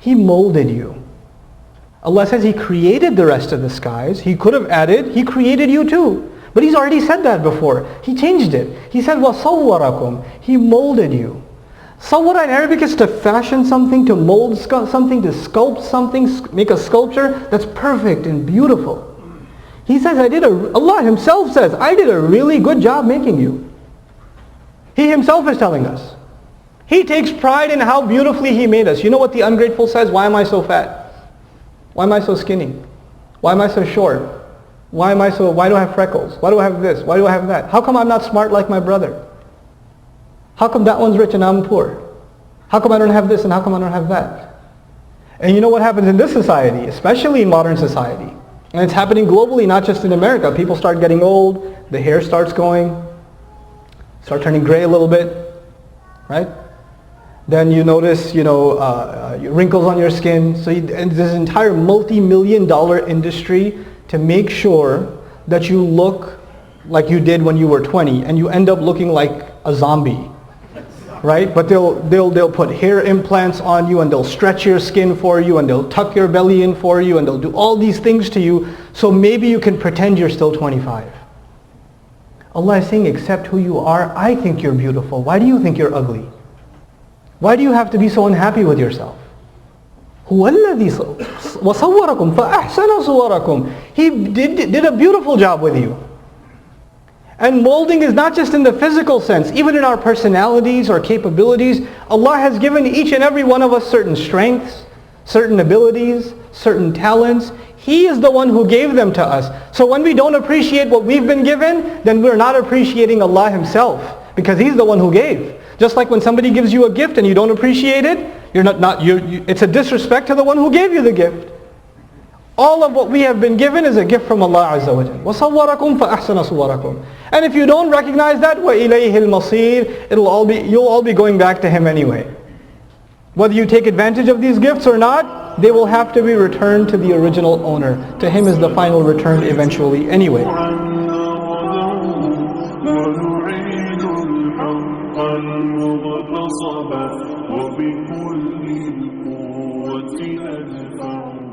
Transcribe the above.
He molded you. Allah says He created the rest of the skies. He could have added, He created you too. But He's already said that before. He changed it. He said, وَصَوَّرَكُمْ. He molded you. Sawwara in Arabic is to fashion something, to mold something, to sculpt something, make a sculpture that's perfect and beautiful. He says, Allah Himself says, I did a really good job making you. He Himself is telling us. He takes pride in how beautifully He made us. You know what the ungrateful says? Why am I so fat? Why am I so skinny? Why am I so short? Why do I have freckles? Why do I have this? Why do I have that? How come I'm not smart like my brother? How come that one's rich and I'm poor? How come I don't have this and how come I don't have that? And you know what happens in this society, especially in modern society? And it's happening globally, not just in America. People start getting old, the hair starts start turning gray a little bit, right? Then you notice, wrinkles on your skin. So and there's an entire multi-million-dollar industry to make sure that you look like you did when you were 20 and you end up looking like a zombie. Right? But they'll put hair implants on you and they'll stretch your skin for you and they'll tuck your belly in for you and they'll do all these things to you so maybe you can pretend you're still 25. Allah is saying, accept who you are. I think you're beautiful. Why do you think you're ugly? Why do you have to be so unhappy with yourself? هُوَ الَّذِي وَصَوَّرَكُمْ فَأَحْسَنَ صُوَرَكُمْ. He did a beautiful job with you. And molding is not just in the physical sense, even in our personalities or capabilities. Allah has given each and every one of us certain strengths, certain abilities, certain talents. He is the one who gave them to us. So when we don't appreciate what we've been given, then we're not appreciating Allah Himself, because He's the one who gave. Just like when somebody gives you a gift and you don't appreciate it, it's a disrespect to the one who gave you the gift. All of what we have been given is a gift from Allah Azza wa Jalla. وَصَوَّرَكُمْ فَأَحْسَنَ صُوَرَكُمْ. And if you don't recognize that, وَإِلَيْهِ الْمَصِيرِ, you'll all be going back to Him anyway. Whether you take advantage of these gifts or not, they will have to be returned to the original owner. To Him is the final return eventually anyway. وبكل القوة أدفع